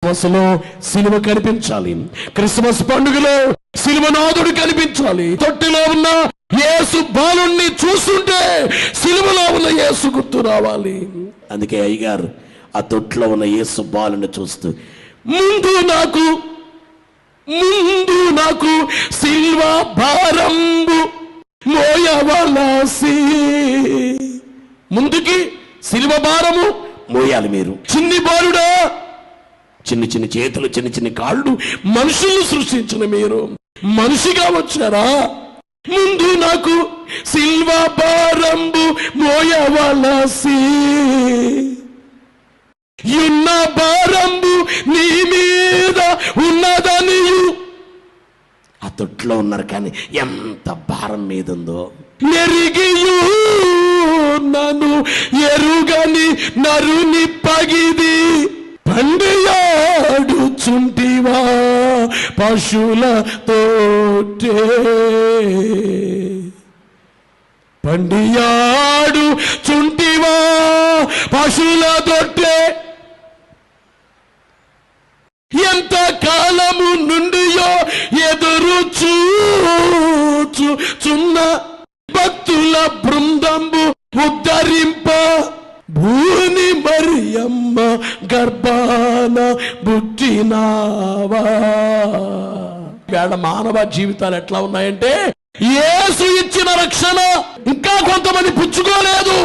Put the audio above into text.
Christmas లో సిలువ కనిపించాలి, క్రిస్మస్ పండుగలో సిలువనాథుడు కనిపించాలి. తొట్టిలో ఉన్న యేసు బాలుణ్ణి చూస్తుంటే సిలువలో ఉన్న యేసు గుర్తు రావాలి. అందుకే అయ్యగారు ఆ తొట్టిలో ఉన్న యేసు బాలుని చూస్తూ ముందు నాకు సిల్వ భారంబు మోయవలసి, ముందుకి సిలువ భారము మోయాలి మీరు. చిన్ని బాలుడా, చిన్ని చిన్ని చేతులు, చిన్ని చిన్ని కాళ్ళు, మనుషులను సృష్టించిన మీరు మనిషిగా వచ్చారా? ముందు నాకు సిల్వ భారంబు మోయవలసి, ఉన్న భారంబు నీ మీద ఉన్నదనియు. ఆ తొట్లో ఉన్నారు కానీ ఎంత భారం మీద ఉందో ఎరిగియు నన్ను ఎరుగని నరుని పగిది పండియాడుచుంటివా పశువులతోటే, పండియాడుచుంటివా పశువులతోటే. ఎంత కాలము నుండియో ఎదురు చూచుచున్న భక్తుల బృందంబు ఉద్ధరింప భూని మరియమ్మ గర్భాన పుట్టినావా. వేళ మానవ జీవితాలు ఎట్లా ఉన్నాయంటే యేసు ఇచ్చిన రక్షణ ఇంకా కొంతమంది పుచ్చుకోలేదు.